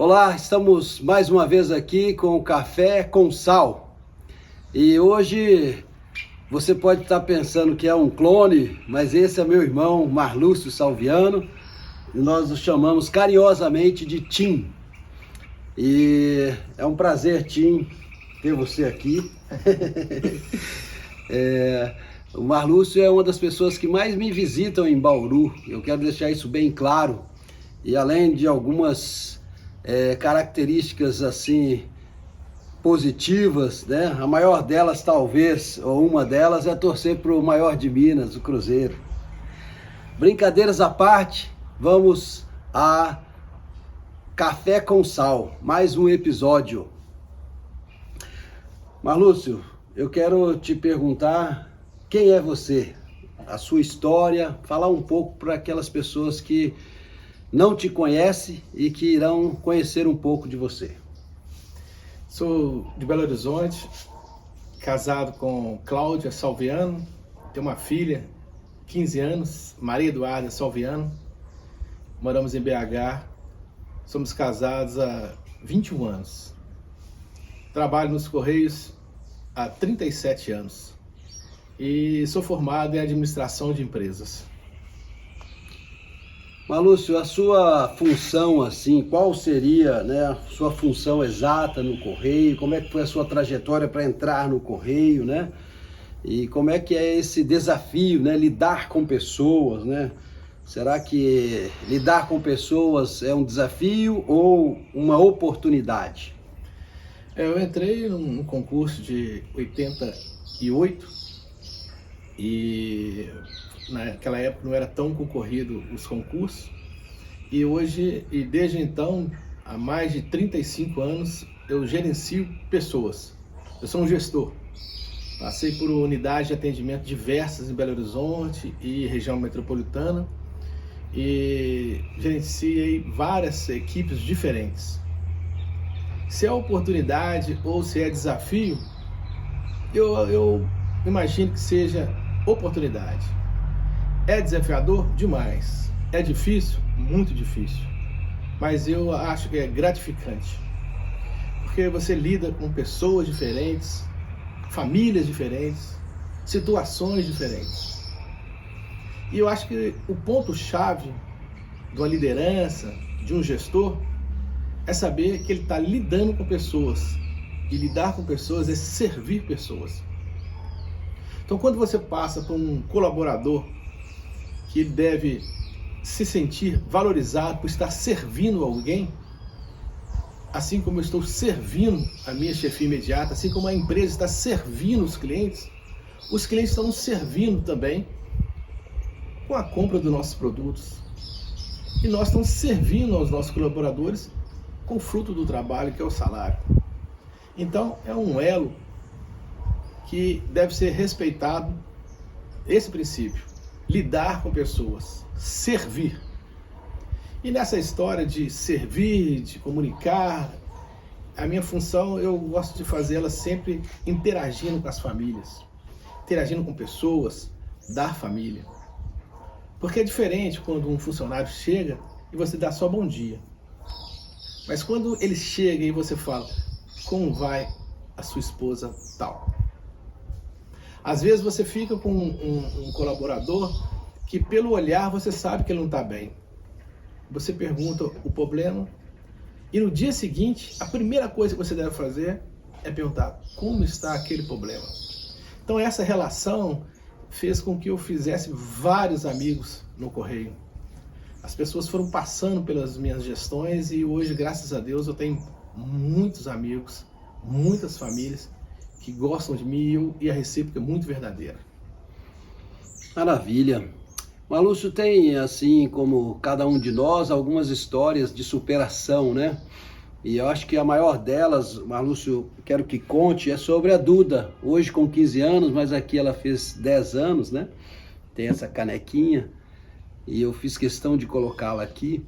Olá, estamos mais uma vez aqui com o Café com Sal. E hoje você pode estar pensando que é um clone, mas esse é meu irmão Marlúcio Salviano e nós o chamamos carinhosamente de Tim. E é um prazer, Tim, ter você aqui. O Marlúcio é uma das pessoas que mais me visitam em Bauru. Eu quero deixar isso bem claro. E além de algumas características assim positivas, né? A maior delas talvez, ou uma delas, é torcer para o maior de Minas, o Cruzeiro. Brincadeiras à parte, vamos a Café com Sal, mais um episódio. Marlúcio, eu quero te perguntar quem é você, a sua história, falar um pouco para aquelas pessoas que não te conhece e que irão conhecer um pouco de você. Sou de Belo Horizonte, casado com Cláudia Salviano, tenho uma filha, 15 anos, Maria Eduarda Salviano, moramos em BH, somos casados há 21 anos. Trabalho nos Correios há 37 anos e sou formado em administração de empresas. Marlúcio, a sua função, assim, qual seria, né, a sua função exata no Correio? Como é que foi a sua trajetória para entrar no Correio, né? E como é que é esse desafio, né, lidar com pessoas, né? Será que lidar com pessoas é um desafio ou uma oportunidade? Eu entrei num concurso de 88 e naquela época não era tão concorrido os concursos, e hoje, e desde então, há mais de 35 anos, eu gerencio pessoas. Eu sou um gestor. Passei por unidades de atendimento diversas em Belo Horizonte e região metropolitana e gerenciei várias equipes diferentes. Se é oportunidade ou se é desafio, eu imagino que seja oportunidade. É desafiador? Demais. É difícil? Muito difícil. Mas eu acho que é gratificante. Porque você lida com pessoas diferentes, famílias diferentes, situações diferentes. E eu acho que o ponto-chave de uma liderança, de um gestor, é saber que ele está lidando com pessoas. E lidar com pessoas é servir pessoas. Então, quando você passa por um colaborador que ele deve se sentir valorizado por estar servindo alguém, assim como eu estou servindo a minha chefia imediata, assim como a empresa está servindo os clientes estão nos servindo também com a compra dos nossos produtos. E nós estamos servindo aos nossos colaboradores com o fruto do trabalho, que é o salário. Então, é um elo que deve ser respeitado, esse princípio. Lidar com pessoas, servir. E nessa história de servir, de comunicar, a minha função, eu gosto de fazê-la sempre interagindo com as famílias, interagindo com pessoas da família. Porque é diferente quando um funcionário chega e você dá só bom dia. Mas quando ele chega e você fala, como vai a sua esposa tal? Às vezes você fica com um colaborador que pelo olhar você sabe que ele não está bem. Você pergunta o problema e no dia seguinte, a primeira coisa que você deve fazer é perguntar como está aquele problema. Então essa relação fez com que eu fizesse vários amigos no Correio. As pessoas foram passando pelas minhas gestões e hoje, graças a Deus, eu tenho muitos amigos, muitas famílias que gostam de mim e a recíproca é muito verdadeira. Maravilha. Marlúcio, tem, assim como cada um de nós, algumas histórias de superação, né? E eu acho que a maior delas, Marlúcio, quero que conte, é sobre a Duda. Hoje com 15 anos, mas aqui ela fez 10 anos, né? Tem essa canequinha e eu fiz questão de colocá-la aqui.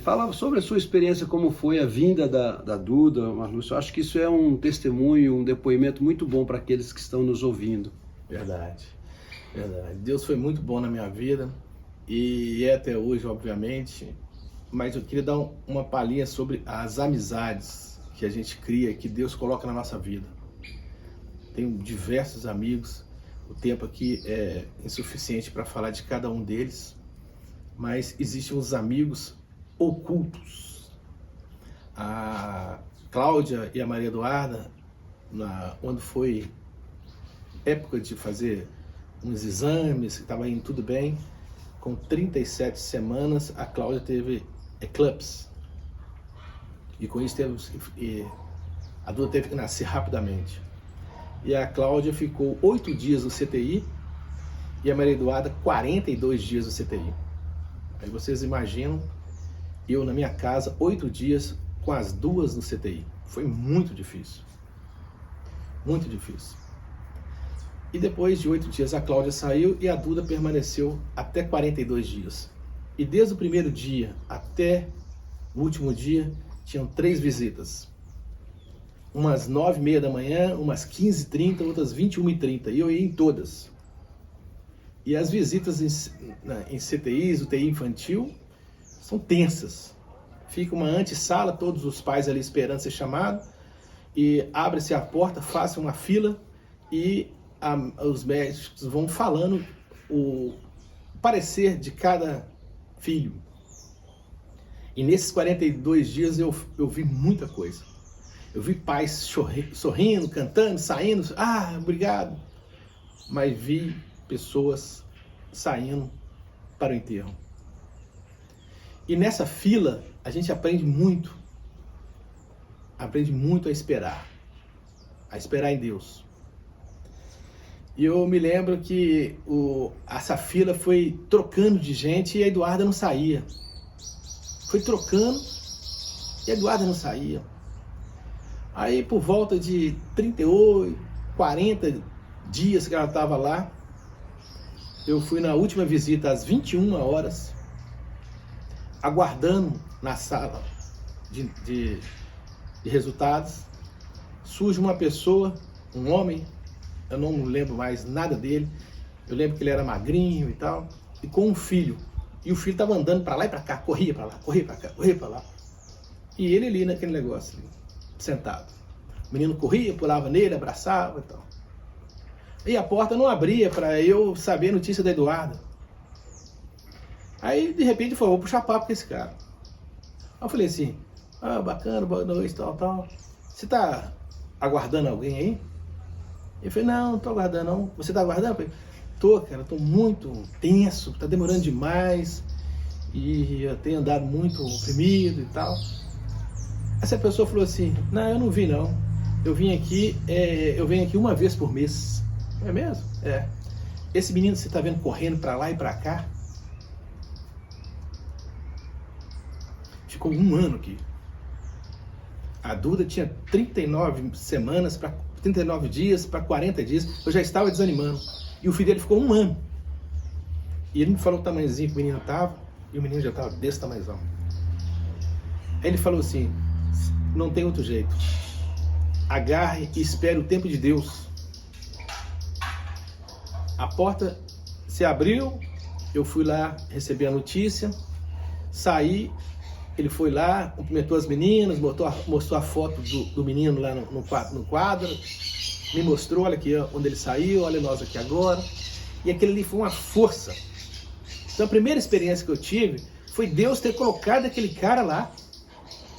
Fala sobre a sua experiência, como foi a vinda da Duda, Marlúcio. Eu acho que isso é um testemunho, um depoimento muito bom para aqueles que estão nos ouvindo. Verdade, verdade. Deus foi muito bom na minha vida e é até hoje, obviamente. mas eu queria dar uma palhinha sobre as amizades que a gente cria, que Deus coloca na nossa vida. Tenho diversos amigos, o tempo aqui é insuficiente para falar de cada um deles, mas existem os amigos ocultos. A Cláudia e a Maria Eduarda, quando foi época de fazer uns exames, que estava indo tudo bem, com 37 semanas a Cláudia teve eclipse. E com isso a Duda teve que nascer rapidamente. E a Cláudia ficou 8 dias no CTI e a Maria Eduarda 42 dias no CTI. Aí vocês imaginam, eu na minha casa 8 dias com as duas no CTI. Foi muito difícil. Muito difícil. E depois de 8 dias a Cláudia saiu e a Duda permaneceu até 42 dias. E desde o primeiro dia até o último dia, tinham 3 visitas. Umas 9h30 da manhã, umas 15h30, outras 21h30. E eu ia em todas. E as visitas em CTIs, UTI infantil, são tensas. Fica uma antessala, todos os pais ali esperando ser chamado. E abre-se a porta, faça uma fila e os médicos vão falando o parecer de cada filho. E nesses 42 dias eu vi muita coisa. Eu vi pais sorrindo, cantando, saindo, obrigado. Mas vi pessoas saindo para o enterro. E nessa fila a gente aprende muito a esperar em Deus. E eu me lembro que essa fila foi trocando de gente e a Eduarda não saía. Foi trocando e a Eduarda não saía. Aí por volta de 38, 40 dias que ela estava lá, eu fui na última visita às 21 horas, aguardando na sala de resultados. Surge uma pessoa, um homem, eu não lembro mais nada dele, eu lembro que ele era magrinho e tal, e com um filho. E o filho estava andando para lá e para cá, corria para lá, corria para cá, corria para lá. E ele ali naquele negócio, ali, sentado. O menino corria, pulava nele, abraçava e tal. E a porta não abria para eu saber a notícia da Eduarda. Aí, de repente, ele falou, vou puxar papo com esse cara. Aí eu falei assim, bacana, boa noite, tal. Você tá aguardando alguém aí? Ele falou, não tô aguardando não. Você tá aguardando? Eu falei, tô, cara, tô muito tenso, tá demorando demais. E eu tenho andado muito oprimido e tal. Essa pessoa falou assim, não, eu não vim não. Eu venho aqui uma vez por mês. É mesmo? É. Esse menino que você tá vendo correndo pra lá e pra cá, ficou 1 ano aqui. A Duda tinha 39 dias para 40 dias. Eu já estava desanimando. E o filho dele ficou 1 ano. E ele me falou o tamanhozinho que o menino estava. E o menino já estava desse tamanhozão. Aí ele falou assim, não tem outro jeito. Agarre e espere o tempo de Deus. A porta se abriu. Eu fui lá receber a notícia. Saí. Ele foi lá, cumprimentou as meninas, mostrou a foto do menino lá no quadro, me mostrou, olha aqui onde ele saiu, olha nós aqui agora. E aquele ali foi uma força. Então a primeira experiência que eu tive foi Deus ter colocado aquele cara lá,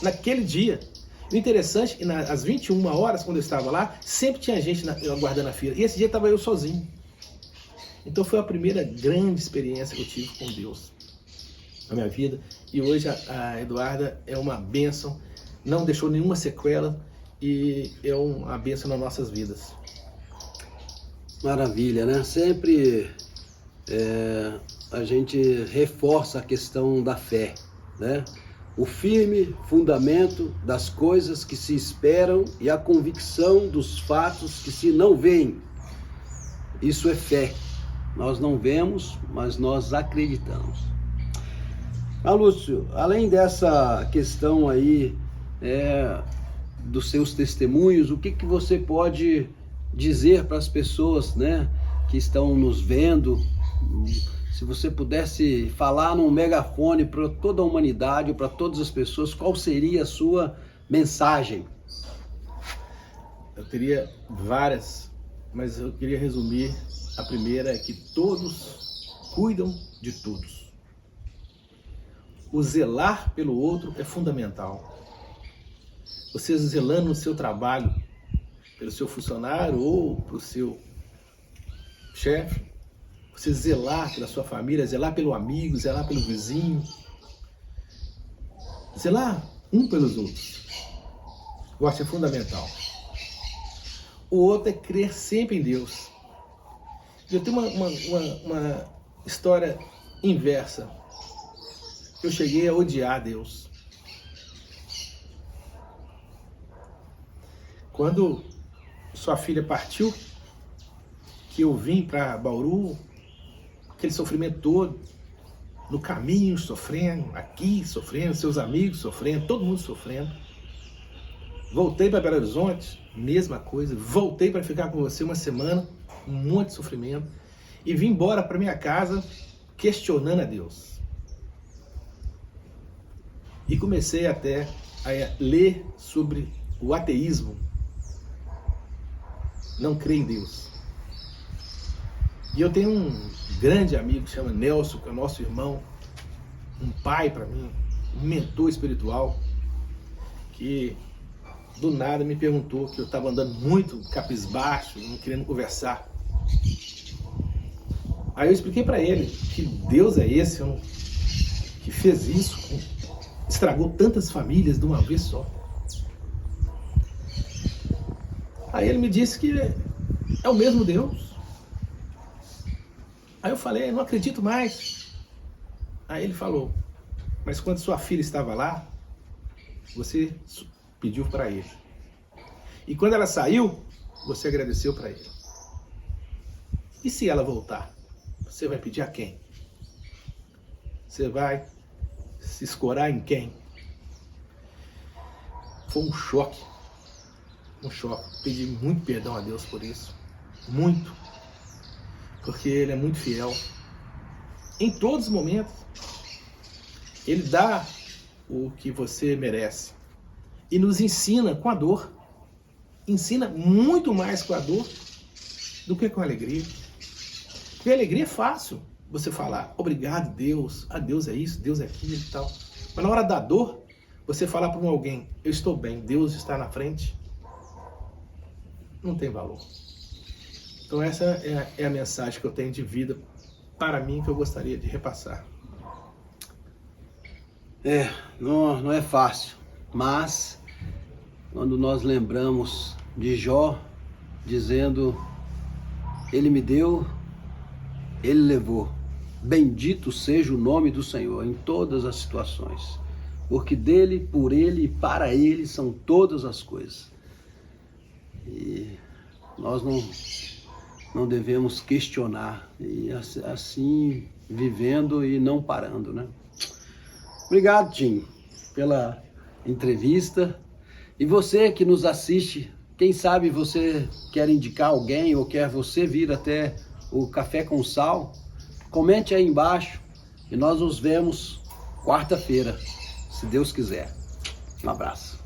naquele dia. O interessante é que às 21 horas, quando eu estava lá, sempre tinha gente aguardando a fila. E esse dia estava eu sozinho. Então foi a primeira grande experiência que eu tive com Deus na minha vida. E hoje a Eduarda é uma bênção, não deixou nenhuma sequela e é uma bênção nas nossas vidas. Maravilha, né? Sempre a gente reforça a questão da fé, né? O firme fundamento das coisas que se esperam e a convicção dos fatos que se não veem. Isso é fé. Nós não vemos, mas nós acreditamos. Lúcio, além dessa questão aí dos seus testemunhos, o que você pode dizer para as pessoas, né, que estão nos vendo, se você pudesse falar num megafone para toda a humanidade, para todas as pessoas, qual seria a sua mensagem? Eu teria várias, mas eu queria resumir. A primeira é que todos cuidam de todos. O zelar pelo outro é fundamental. Você zelando no seu trabalho, pelo seu funcionário ou para o seu chefe, você zelar pela sua família, zelar pelo amigo, zelar pelo vizinho, zelar um pelos outros. Eu acho que é fundamental. O outro é crer sempre em Deus. Eu tenho uma história inversa. Eu cheguei a odiar Deus. Quando sua filha partiu, que eu vim para Bauru, aquele sofrimento todo, no caminho sofrendo, aqui sofrendo, seus amigos sofrendo, todo mundo sofrendo. Voltei para Belo Horizonte, mesma coisa. Voltei para ficar com você uma semana, um monte de sofrimento. E vim embora para minha casa questionando a Deus. E comecei até a ler sobre o ateísmo. Não creio em Deus. E eu tenho um grande amigo que chama Nelson, que é nosso irmão, um pai para mim, um mentor espiritual, que do nada me perguntou que eu estava andando muito cabisbaixo, não querendo conversar. Aí eu expliquei para ele que Deus é esse que fez isso, estragou tantas famílias de uma vez só. Aí ele me disse que é o mesmo Deus. Aí eu falei, não acredito mais. Aí ele falou, mas quando sua filha estava lá, você pediu para ele. E quando ela saiu, você agradeceu para ele. E se ela voltar? Você vai pedir a quem? Você vai se escorar em quem? Foi um choque. Um choque. Pedi muito perdão a Deus por isso. Muito. Porque Ele é muito fiel. Em todos os momentos. Ele dá o que você merece. E nos ensina com a dor. Ensina muito mais com a dor do que com a alegria. Porque a alegria é fácil você falar, obrigado Deus, Deus é isso, Deus é aquilo e tal. Mas na hora da dor, você falar para alguém, eu estou bem, Deus está na frente, não tem valor. Então essa é a mensagem que eu tenho de vida para mim, que eu gostaria de repassar. Não é fácil, mas quando nós lembramos de Jó, dizendo, Ele me deu, Ele levou. Bendito seja o nome do Senhor em todas as situações. Porque dele, por ele e para ele são todas as coisas. E nós não devemos questionar. E assim vivendo e não parando, né? Obrigado, Tim, pela entrevista. E você que nos assiste, quem sabe você quer indicar alguém ou quer você vir até o Café com Sal, comente aí embaixo e nós nos vemos quarta-feira, se Deus quiser. Um abraço.